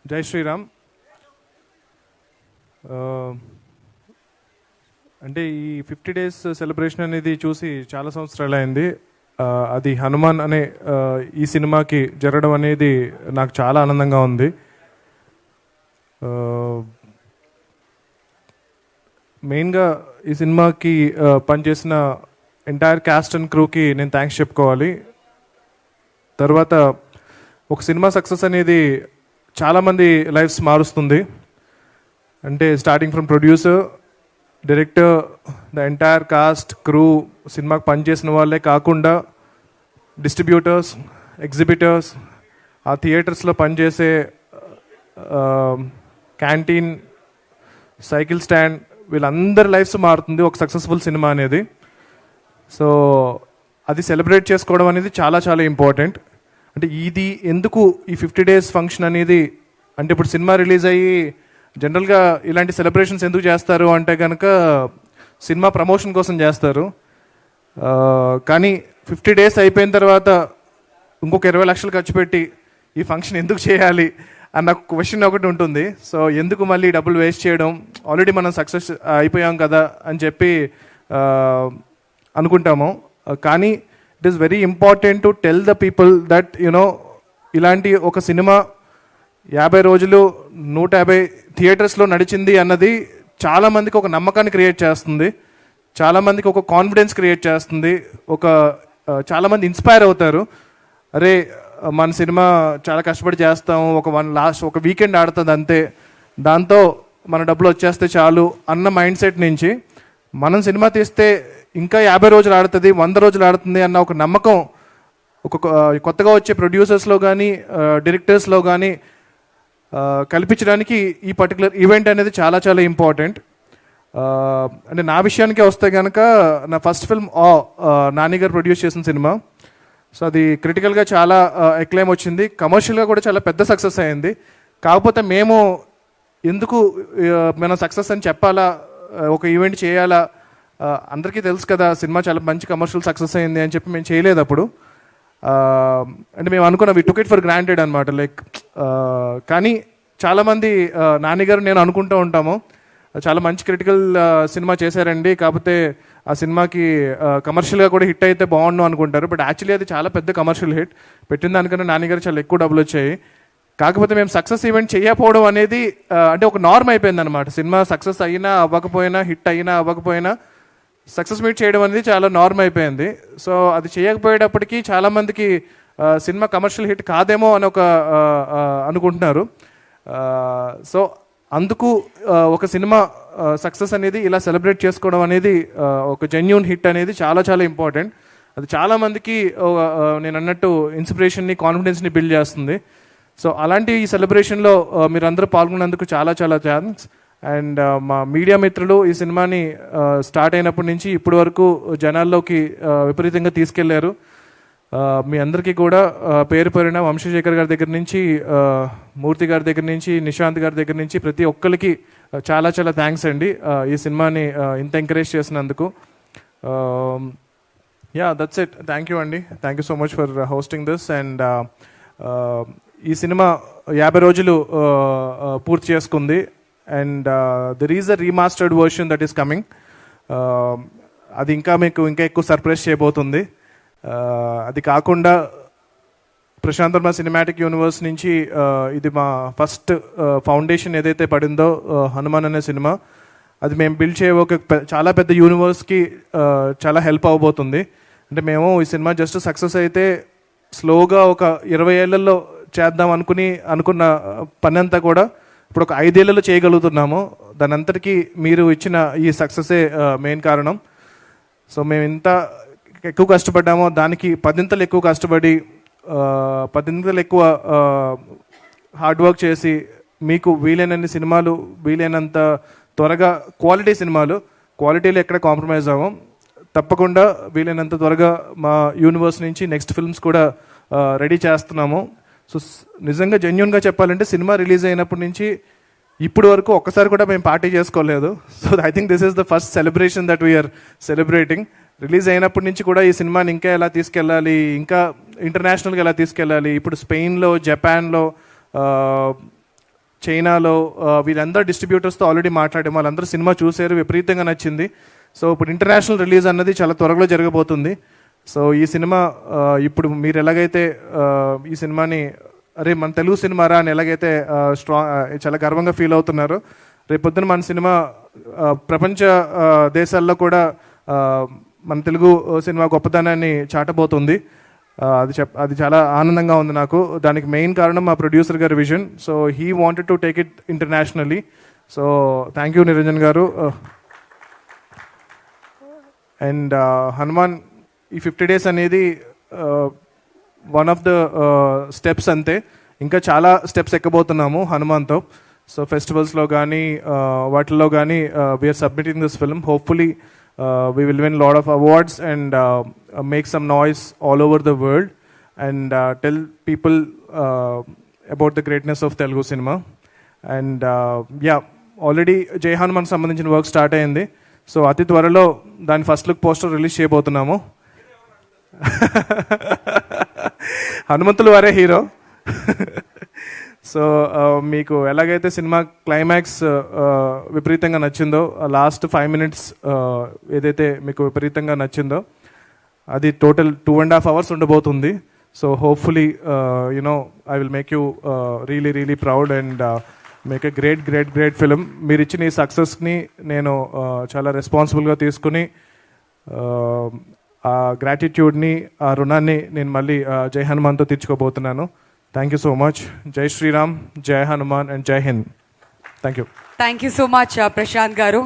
జై శ్రీరామ్. అంటే ఈ 50 డేస్ సెలబ్రేషన్ అనేది చూసి చాలా సంవత్సరాలు అయింది. అది హనుమాన్ అనే ఈ సినిమాకి జరగడం అనేది నాకు చాలా ఆనందంగా ఉంది. మెయిన్గా ఈ సినిమాకి పనిచేసిన ఎంటైర్ క్యాస్ట్ అండ్ క్రూకి నేను థ్యాంక్స్ చెప్పుకోవాలి. తర్వాత ఒక సినిమా సక్సెస్ అనేది చాలామంది లైఫ్స్ మారుస్తుంది. అంటే starting from producer, director, the entire cost, crew, సినిమాకి పనిచేసిన వాళ్ళే కాకుండా డిస్ట్రిబ్యూటర్స్, ఎగ్జిబిటర్స్, ఆ థియేటర్స్లో పనిచేసే క్యాంటీన్, సైకిల్ స్టాండ్, వీళ్ళందరి లైఫ్స్ మారుతుంది ఒక సక్సెస్ఫుల్ సినిమా అనేది. సో అది సెలబ్రేట్ చేసుకోవడం అనేది చాలా చాలా ఇంపార్టెంట్. అంటే ఇది ఎందుకు ఈ 50 డేస్ ఫంక్షన్ అనేది, అంటే ఇప్పుడు సినిమా రిలీజ్ అయ్యి జనరల్గా ఇలాంటి సెలబ్రేషన్స్ ఎందుకు చేస్తారు అంటే కనుక సినిమా ప్రమోషన్ కోసం చేస్తారు. కానీ 50 డేస్ అయిపోయిన తర్వాత ఇంకొక 20 లక్షలు ఖర్చు పెట్టి ఈ ఫంక్షన్ ఎందుకు చేయాలి అన్న క్వశ్చన్ ఒకటి ఉంటుంది. సో ఎందుకు మళ్ళీ డబ్బులు వేస్ట్ చేయడం, ఆల్రెడీ మనం సక్సెస్ అయిపోయాం కదా అని చెప్పి అనుకుంటాము. కానీ it is very important to tell the people that ఇలాంటి ఒక సినిమా 50 రోజులు 150 థియేటర్స్లో నడిచింది అన్నది చాలామందికి ఒక నమ్మకాన్ని క్రియేట్ చేస్తుంది, చాలామందికి ఒక కాన్ఫిడెన్స్ క్రియేట్ చేస్తుంది, చాలామంది ఇన్స్పైర్ అవుతారు. అరే మన సినిమా చాలా కష్టపడి చేస్తాము, ఒక వీకెండ్ ఆడుతుంది అంతే, దాంతో మన డబ్బులు వచ్చేస్తే చాలు అన్న మైండ్ సెట్ నుంచి మనం సినిమా తీస్తే ఇంకా 50 రోజులు ఆడుతుంది, 100 రోజులు ఆడుతుంది అన్న ఒక నమ్మకం కొత్తగా వచ్చే ప్రొడ్యూసర్స్లో కానీ డైరెక్టర్స్లో కానీ కల్పించడానికి ఈ పర్టికులర్ ఈవెంట్ అనేది చాలా చాలా ఇంపార్టెంట్. అంటే నా విషయానికే వస్తే కనుక నా ఫస్ట్ ఫిల్మ్ నాని గారు ప్రొడ్యూస్ చేసిన సినిమా. సో అది క్రిటికల్గా చాలా ఎక్లైమ్ వచ్చింది, కమర్షియల్గా కూడా చాలా పెద్ద సక్సెస్ అయింది. కాకపోతే మేము ఎందుకు మనం సక్సెస్ అని చెప్పాలా, ఒక ఈవెంట్ చేయాలా, అందరికీ తెలుసు కదా సినిమా చాలా మంచి కమర్షియల్ సక్సెస్ అయింది అని చెప్పి మేము చేయలేదు అప్పుడు. అంటే మేము అనుకున్నాం వి టుక్ ఇట్ ఫర్ గ్రాంటెడ్ అనమాట. కానీ చాలామంది నాని గారు నేను అనుకుంటూ ఉంటాము చాలా మంచి క్రిటికల్ సినిమా చేశారండి, కాకపోతే ఆ సినిమాకి కమర్షియల్గా కూడా హిట్ అయితే బాగుండు అనుకుంటారు. బట్ యాక్చువల్లీ అది చాలా పెద్ద కమర్షియల్ హిట్, పెట్టిన దానికన్నా నాని గారు చాలా ఎక్కువ డబ్బులు వచ్చాయి. కాకపోతే మేము సక్సెస్ ఈవెంట్ చేయకపోవడం అనేది అంటే ఒక నార్మ్ అయిపోయింది అనమాట. సినిమా సక్సెస్ అయినా అవ్వకపోయినా, హిట్ అయినా అవ్వకపోయినా సక్సెస్ మీట్ చేయడం అనేది చాలా నార్మ్ అయిపోయింది. సో అది చేయకపోయేటప్పటికీ చాలామందికి సినిమా కమర్షియల్ హిట్ కాదేమో అని అనుకుంటున్నారు. సో అందుకు ఒక సినిమా సక్సెస్ అనేది ఇలా సెలబ్రేట్ చేసుకోవడం అనేది, ఒక జెన్యూన్ హిట్ అనేది చాలా చాలా ఇంపార్టెంట్. అది చాలామందికి నేను అన్నట్టు ఇన్స్పిరేషన్ని, కాన్ఫిడెన్స్ని బిల్డ్ చేస్తుంది. సో అలాంటి ఈ సెలబ్రేషన్లో మీరందరూ పాల్గొన్నందుకు చాలా చాలా థ్యాంక్స్. అండ్ మా మీడియా మిత్రులు ఈ సినిమాని స్టార్ట్ అయినప్పటి నుంచి ఇప్పటి వరకు జనాల్లోకి విపరీతంగా తీసుకెళ్లారు. మీ అందరికీ కూడా పేరు పేరున వంశశేఖర్ గారి దగ్గర నుంచి, మూర్తి గారి దగ్గర నుంచి, నిశాంత్ గారి దగ్గర నుంచి ప్రతి ఒక్కరికి చాలా చాలా థ్యాంక్స్ అండి ఈ సినిమాని ఇంత ఎంకరేజ్ చేసినందుకు. That's it. థ్యాంక్ యూ అండి, thank you so much for hosting this. And ఈ సినిమా 50 రోజులు పూర్తి చేసుకుంది. And there is a remastered version that is coming. అది ఇంకా ఎక్కువ సర్ప్రైజ్ చేయబోతుంది. అది కాకుండా ప్రశాంత్ వర్మ సినిమాటిక్ యూనివర్స్ నుంచి ఇది మా ఫస్ట్ ఫౌండేషన్ ఏదైతే పడిందో హనుమాన్ అనే సినిమా, అది మేము బిల్డ్ చేయబోయే చాలా పెద్ద యూనివర్స్కి చాలా హెల్ప్ అవ్వబోతుంది. అంటే మేము ఈ సినిమా జస్ట్ సక్సెస్ అయితే స్లోగా ఒక 20 ఏళ్లలో చేద్దాం అనుకున్న పని అంతా కూడా ఇప్పుడు ఒక 5 ఏళ్లలో చేయగలుగుతున్నాము. దాని అంతటికీ మీరు ఇచ్చిన ఈ సక్సెసే మెయిన్ కారణం. సో మేము ఇంత ఎక్కువ కష్టపడ్డామో దానికి 10 ఎక్కువ కష్టపడి 10 ఎక్కువ హార్డ్ వర్క్ చేసి మీకు వీలైనన్ని సినిమాలు, వీలైనంత త్వరగా క్వాలిటీలో ఎక్కడ కాంప్రమైజ్ అవ్వం. తప్పకుండా వీలైనంత త్వరగా మా యూనివర్స్ నుంచి నెక్స్ట్ ఫిల్మ్స్ కూడా రెడీ చేస్తున్నాము. సో నిజంగా జెన్యూన్గా చెప్పాలంటే సినిమా రిలీజ్ అయినప్పటి నుంచి ఇప్పుడు వరకు ఒక్కసారి కూడా మేము పార్టీ చేసుకోలేదు. So I think this is the first celebration that we are celebrating. Release అయినప్పటి నుంచి కూడా ఈ సినిమాని ఇంకా ఎలా తీసుకెళ్ళాలి, ఇంకా ఇంటర్నేషనల్గా ఎలా తీసుకెళ్ళాలి, ఇప్పుడు స్పెయిన్లో, జపాన్లో, చైనాలో వీళ్ళందరూ డిస్ట్రిబ్యూటర్స్తో ఆల్రెడీ మాట్లాడాము, వాళ్ళందరూ సినిమా చూశారు, విపరీతంగా నచ్చింది. సో ఇప్పుడు ఇంటర్నేషనల్ రిలీజ్ అన్నది చాలా త్వరలో జరగబోతుంది. సో ఈ సినిమా ఇప్పుడు మీరు ఎలాగైతే ఈ సినిమాని అరే మన తెలుగు సినిమారా అని ఎలాగైతే చాలా గర్వంగా ఫీల్ అవుతున్నారో, రేపొద్దున మన సినిమా ప్రపంచ దేశాల్లో కూడా మన తెలుగు సినిమా గొప్పతనాన్ని చాటబోతుంది. అది చాలా ఆనందంగా ఉంది నాకు. దానికి మెయిన్ కారణం మా ప్రొడ్యూసర్ గారి vision. So he wanted to take it internationally. So thank you Niranjan గారు. అండ్ హనుమాన్ ఈ 50 days అనేది వన్ ఆఫ్ ద స్టెప్స్ అంతే. ఇంకా చాలా స్టెప్స్ ఎక్కబోతున్నాము హనుమాన్తో. సో ఫెస్టివల్స్లో కానీ వాటిల్లో కానీ we are submitting this film. Hopefully we will win a lot of awards and make some noise all over the world and tell people about the greatness of Telugu cinema. And yeah, already Jai Hanuman సంబంధించిన work start అయింది. So అతి త్వరలో దాని first look poster release చేయబోతున్నాము. హనుమంతులు వారే hero. So మీకు ఎలాగైతే cinema climax విపరీతంగా నచ్చిందో, లాస్ట్ 5 minutes ఏదైతే మీకు విపరీతంగా నచ్చిందో, అది టోటల్ 2.5 hours ఉండబోతుంది. So hopefully I will make you really proud and make a great film. మీరు ఇచ్చిన ఈ సక్సెస్ని నేను చాలా రెస్పాన్సిబుల్గా తీసుకుని ఆ గ్రాటిట్యూడ్ని, ఆ రుణాన్ని నేను మళ్ళీ జై హనుమాన్తో తీర్చుకోబోతున్నాను. Thank you so much. Jai Shri Ram, Jai Hanuman and Jai Hind. Thank you. Thank you so much, Prashant Garu.